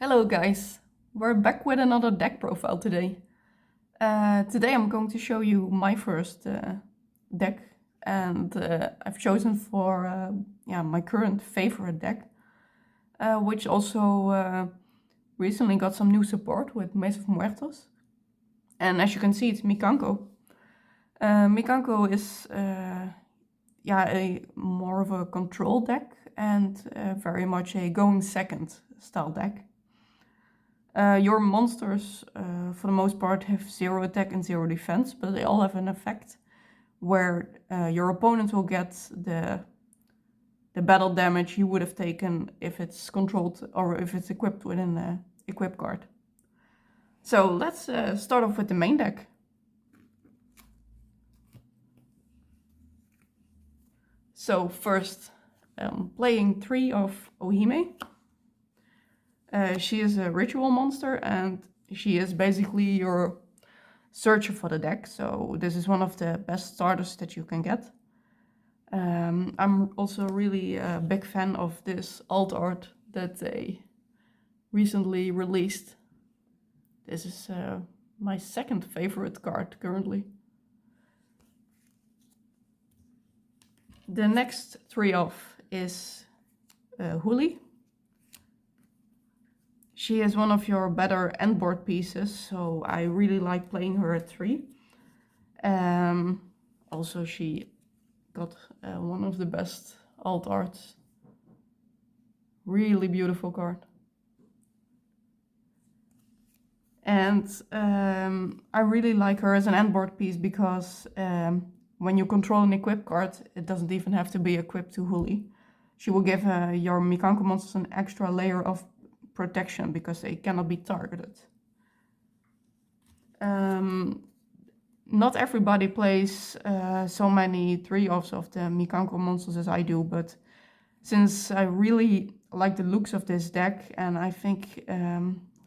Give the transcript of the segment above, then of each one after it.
Hello guys, we're back with another deck profile today. Today I'm going to show you my first deck, and I've chosen for my current favorite deck, which also recently got some new support with Maze of Muertos. And as you can see, it's Mikanko. Mikanko is a more of a control deck and very much a going second style deck. Your monsters, for the most part, have 0 attack and 0 defense, but they all have an effect where your opponent will get the battle damage you would have taken if it's controlled or if it's equipped with an equip card. So let's start off with the main deck. So first, playing 3 of Ohime. She is a ritual monster and she is basically your searcher for the deck, so this is one of the best starters that you can get. I'm also really a big fan of this alt art that they recently released. This is my second favorite card currently. The next 3 off is Huli. She is one of your better endboard pieces, so I really like playing her at 3. Also, she got one of the best alt arts. Really beautiful card. And I really like her as an endboard piece because when you control an equip card, it doesn't even have to be equipped to Huli. She will give your Mikanko monsters an extra layer of protection because they cannot be targeted. Not everybody plays so many 3-offs of the Mikanko monsters as I do, but since I really like the looks of this deck and I think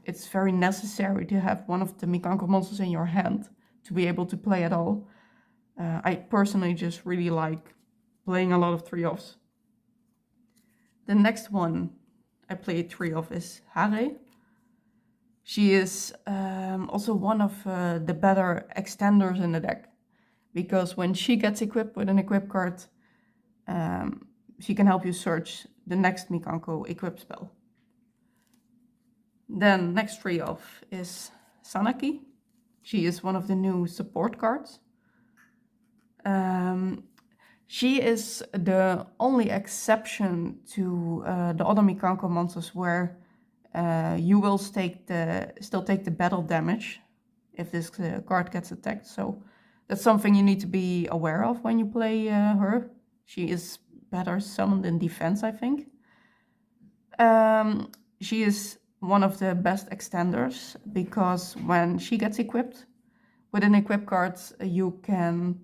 it's very necessary to have one of the Mikanko monsters in your hand to be able to play at all, I personally just really like playing a lot of 3-offs. The next one I play 3 of is Hare. She is also one of the better extenders in the deck, because when she gets equipped with an equip card, she can help you search the next Mikanko equip spell. Then next 3 off is Sanaki. She is one of the new support cards. She is the only exception to the other Mikanko monsters where you will still take the battle damage if this card gets attacked. So that's something you need to be aware of when you play her. She is better summoned in defense, I think. She is one of the best extenders because when she gets equipped with an equip card, you can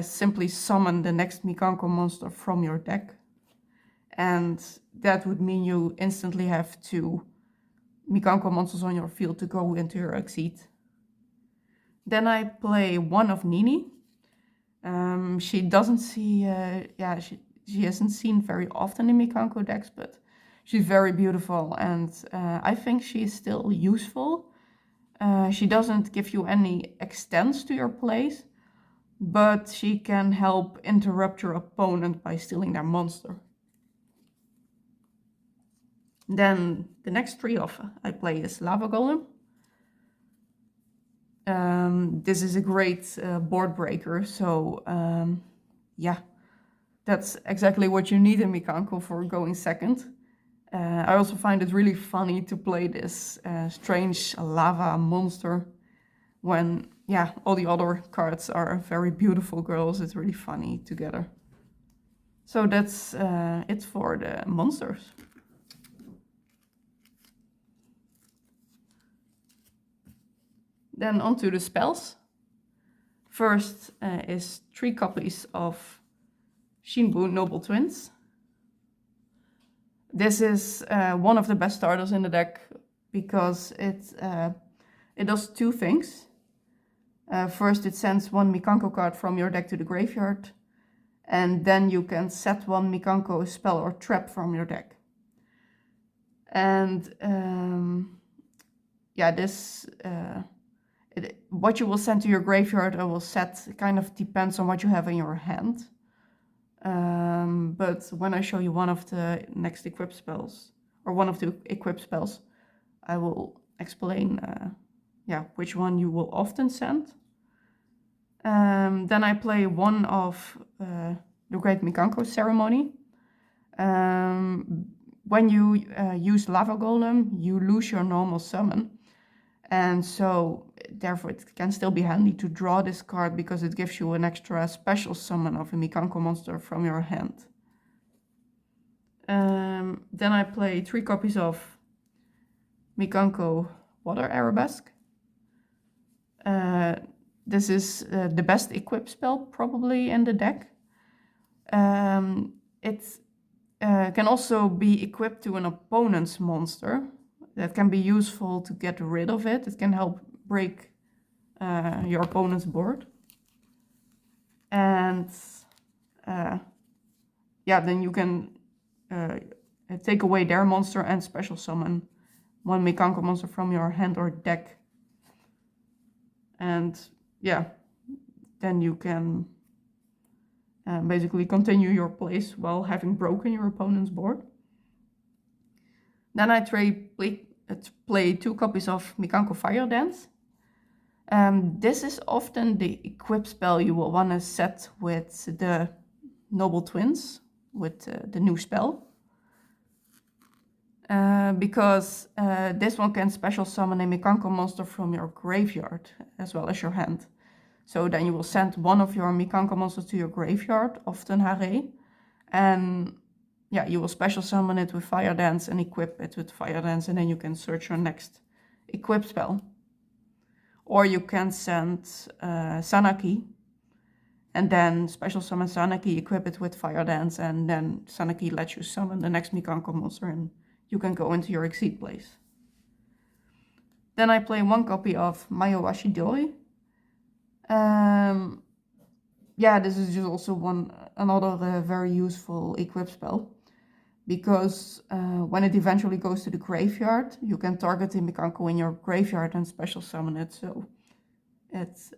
simply summon the next Mikanko monster from your deck. And that would mean you instantly have 2 Mikanko monsters on your field to go into your exceed. Then I play 1 of Nini. She doesn't see, she hasn't seen very often in Mikanko decks, but she's very beautiful and I think she's still useful. She doesn't give you any extents to your plays, but she can help interrupt your opponent by stealing their monster. Then the next 3 off I play is Lava Golem. This is a great board breaker, so that's exactly what you need in Mikanko for going second. I also find it really funny to play this strange lava monster when all the other cards are very beautiful girls. It's really funny together. So that's it for the monsters. Then onto the spells. First is 3 copies of Shinbu Noble Twins. This is one of the best starters in the deck because it does 2 things. First, it sends 1 Mikanko card from your deck to the graveyard, and then you can set 1 Mikanko spell or trap from your deck. And yeah, what you will send to your graveyard or will set kind of depends on what you have in your hand. But when I show you one of the next equip spells, or one of the equip spells, I will explain which one you will often send. Then I play one of the Great Mikanko ceremony. When you use Lava Golem, you lose your normal summon. And so, therefore, it can still be handy to draw this card because it gives you an extra special summon of a Mikanko monster from your hand. Then I play 3 copies of Mikanko Water Arabesque. This is the best equip spell probably in the deck. It can also be equipped to an opponent's monster. That can be useful to get rid of it. It can help break your opponent's board. And then you can take away their monster and special summon one Mikanko monster from your hand or deck. And then you can basically continue your plays while having broken your opponent's board. Then I play 2 copies of Mikanko Fire Dance. This is often the equip spell you will want to set with the Noble Twins, with the new spell. Because this one can special summon a Mikanko monster from your graveyard as well as your hand. So then you will send one of your Mikanko monsters to your graveyard, often Hare, and you will special summon it with Fire Dance and equip it with Fire Dance, and then you can search your next equip spell. Or you can send Sanaki, and then special summon Sanaki, equip it with Fire Dance, and then Sanaki lets you summon the next Mikanko monster, and you can go into your Exceed place. Then I play 1 copy of Mayowashi Doi. This is just also another very useful equip spell, because when it eventually goes to the graveyard, you can target the Mikanko in your graveyard and special summon it. So it's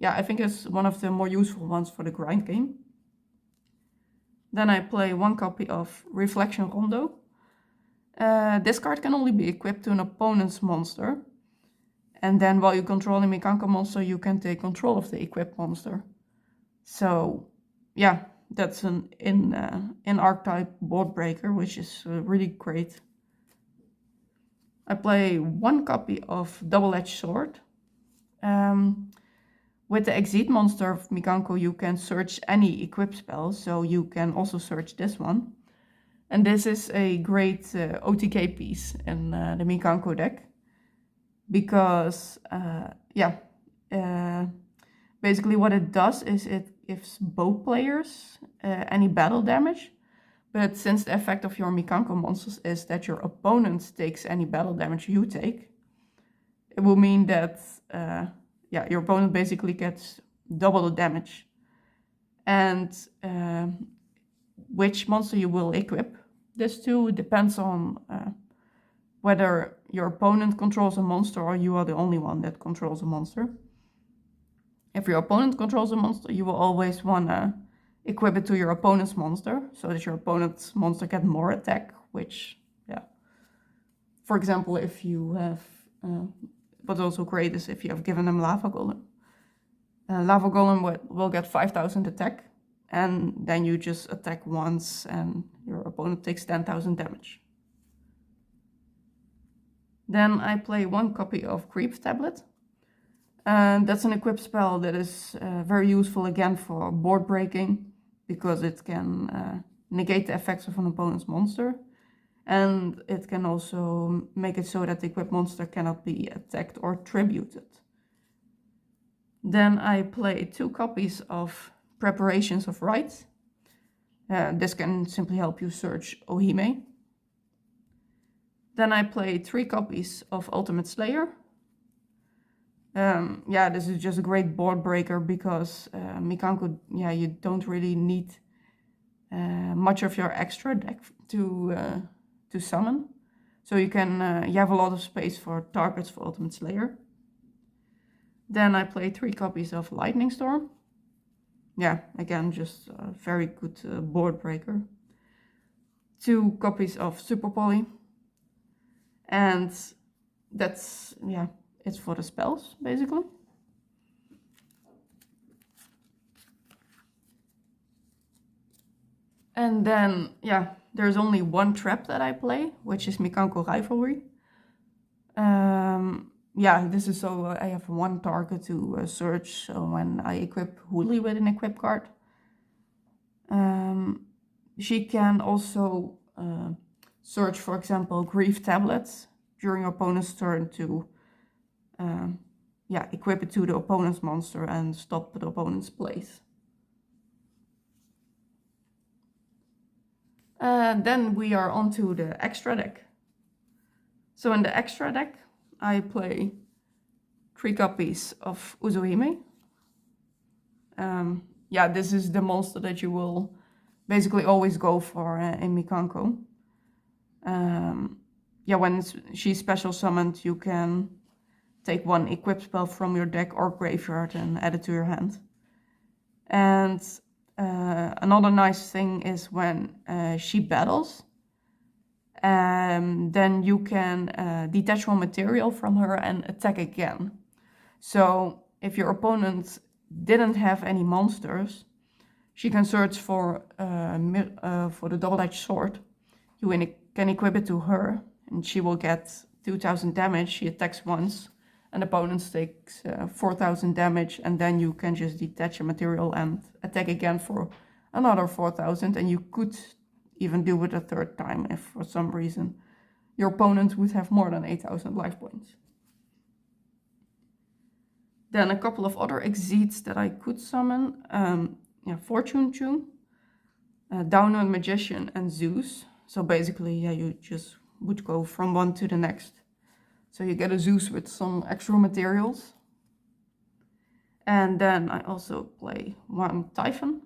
I think it's one of the more useful ones for the grind game. Then I play 1 copy of Reflection Rondo. This card can only be equipped to an opponent's monster. And then while you control the Mikanko monster, you can take control of the equipped monster. So, that's an in-archetype board breaker, which is really great. I play 1 copy of Double-Edged Sword. With the Exceed monster of Mikanko, you can search any equip spell, so you can also search this one. And this is a great OTK piece in the Mikanko deck. Because, basically what it does is it gives both players any battle damage. But since the effect of your Mikanko monsters is that your opponent takes any battle damage you take, it will mean that your opponent basically gets double the damage. And which monster you will equip this to depends on whether your opponent controls a monster or you are the only one that controls a monster. If your opponent controls a monster, you will always want to equip it to your opponent's monster, so that your opponent's monster gets more attack, which, for example, if you have, what's also great is if you have given them Lava Golem. Lava Golem will get 5,000 attack, and then you just attack once and your opponent takes 10,000 damage. Then I play 1 copy of Creep Tablet. And that's an equip spell that is very useful again for board breaking, because it can negate the effects of an opponent's monster. And it can also make it so that the equipped monster cannot be attacked or tributed. Then I play 2 copies of Preparations of Rites. This can simply help you search Ohime. Then I play 3 copies of Ultimate Slayer. This is just a great board breaker because Mikanko, you don't really need much of your extra deck to summon. So you have a lot of space for targets for Ultimate Slayer. Then I play 3 copies of Lightning Storm. Yeah, again, just a very good board breaker. 2 copies of Super Poly. And that's, yeah, it's for the spells, basically. And then, yeah, there's only one trap that I play, which is Mikanko Rivalry. Yeah, this is so I have 1 target to search, so when I equip Hooli with an equip card. She can also search, for example, Grief Tablets during your opponent's turn to equip it to the opponent's monster and stop the opponent's place. Then we are onto the extra deck. So in the extra deck, I play 3 copies of Uzuhime. Yeah, this is the monster that you will basically always go for in Mikanko. Yeah, when she's special summoned, you can take 1 equip spell from your deck or graveyard and add it to your hand. And another nice thing is when she battles, then you can detach 1 material from her and attack again. So if your opponent didn't have any monsters, she can search for the double-edged sword. You can equip it to her, and she will get 2000 damage. She attacks once, and opponent takes 4000 damage, and then you can just detach a material and attack again for another 4000, and you could even do it a 3rd time if for some reason your opponent would have more than 8000 life points. Then a couple of other exceeds that I could summon. Fortune Tune, Downward Magician, and Zeus. So basically, yeah, you just would go from one to the next. So you get a Zeus with some extra materials. And then I also play 1 Typhon.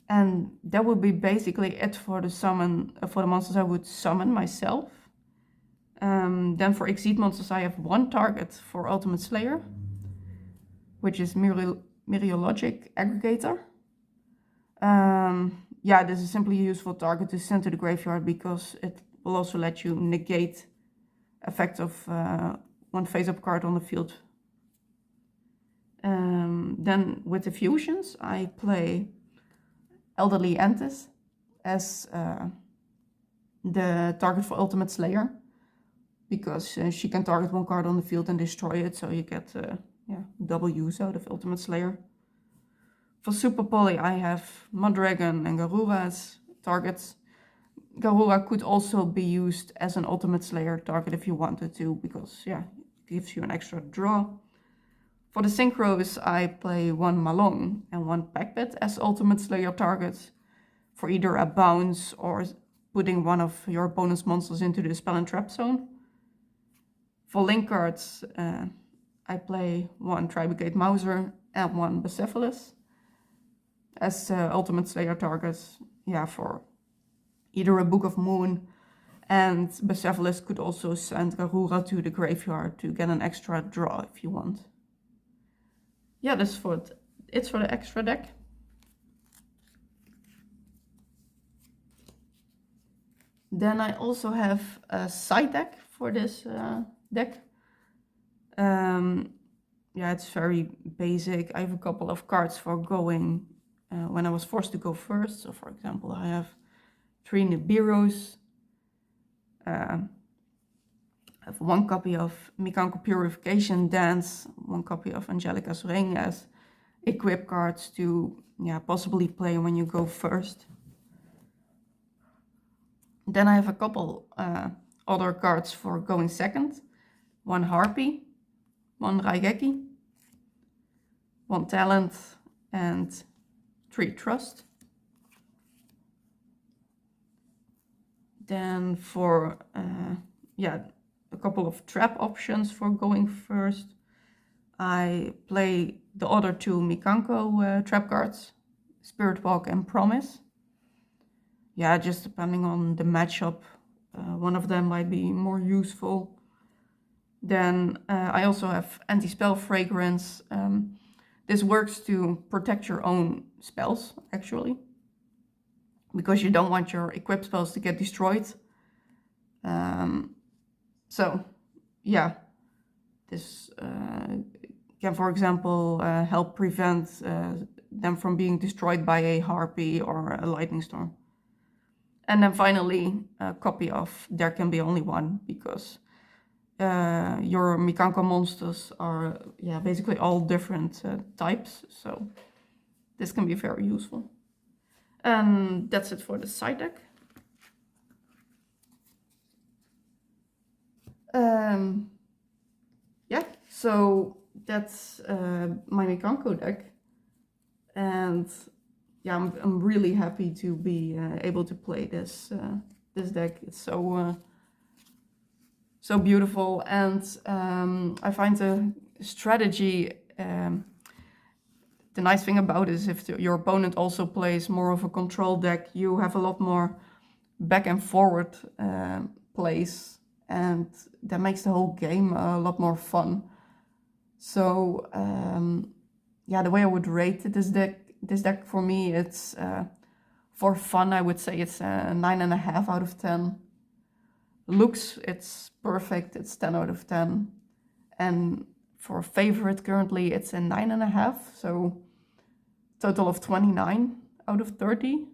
And that would be basically it for the monsters I would summon myself. Then for Exceed monsters, I have 1 target for Ultimate Slayer, which is Mereologic Aggregator. Yeah, this is simply a useful target to send to the graveyard because it will also let you negate effect of 1 face-up card on the field. Then with the fusions, I play Elderly Antis as the target for Ultimate Slayer, because she can target 1 card on the field and destroy it, so you get double use out of Ultimate Slayer. For Super Poly, I have Mondragon and Garura as targets. Garura could also be used as an Ultimate Slayer target if you wanted to, because yeah, it gives you an extra draw. For the Synchros, I play 1 Malong and 1 Packbit as Ultimate Slayer targets for either a bounce or putting 1 of your opponent's monsters into the spell and trap zone. For link cards, I play 1 Tribegate Mauser and 1 Bucephalus as Ultimate Slayer targets, yeah, for either a Book of Moon, and Bucephalus could also send Garura to the graveyard to get an extra draw if you want. Yeah, that's it's for the extra deck. Then I also have a side deck for this deck. Yeah, it's very basic. I have a couple of cards for going when I was forced to go first. So for example, I have 3 Nibiru's. I have 1 copy of Mikanko Purification Dance, 1 copy of Angelica's Ring as equip cards to possibly play when you go first. Then I have a couple other cards for going second. 1 Harpy, 1 Raigeki, 1 Talent, and 3 Trust. Then for a couple of trap options for going first, I play the other 2 Mikanko trap cards, Spirit Walk and Promise. Yeah, just depending on the matchup one of them might be more useful. Then I also have anti-spell fragrance. This works to protect your own spells, actually, because you don't want your equipped spells to get destroyed. So, yeah, this can, for example, help prevent them from being destroyed by a harpy or a lightning storm. And then finally, a copy of There Can Be Only One, because your Mikanko monsters are basically all different types, so this can be very useful. And that's it for the side deck. Yeah, so that's my Mikanko deck, and yeah, I'm really happy to be able to play this this deck. It's so beautiful, and I find the strategy. The nice thing about it is if your opponent also plays more of a control deck, you have a lot more back and forward plays, and that makes the whole game a lot more fun. So yeah, the way I would rate this deck for me, it's for fun, I would say it's a 9.5 out of 10. Looks, it's perfect, it's 10 out of 10. And for favorite currently, it's a 9.5, so total of 29 out of 30.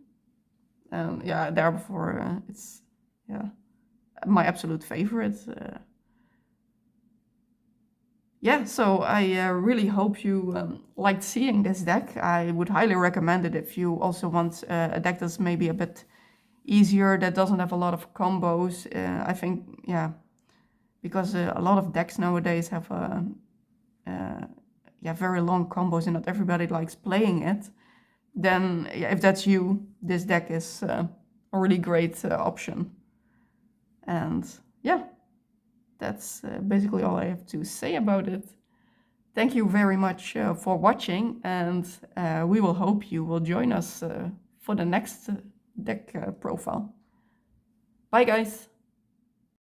And yeah, therefore it's my absolute favorite. Yeah, so I really hope you liked seeing this deck. I would highly recommend it if you also want a deck that's maybe a bit easier, that doesn't have a lot of combos. I think, yeah, because a lot of decks nowadays have very long combos and not everybody likes playing it. Then if that's you, this deck is a really great option. And yeah, that's basically all I have to say about it. Thank you very much for watching, and we will hope you will join us for the next deck profile. Bye guys!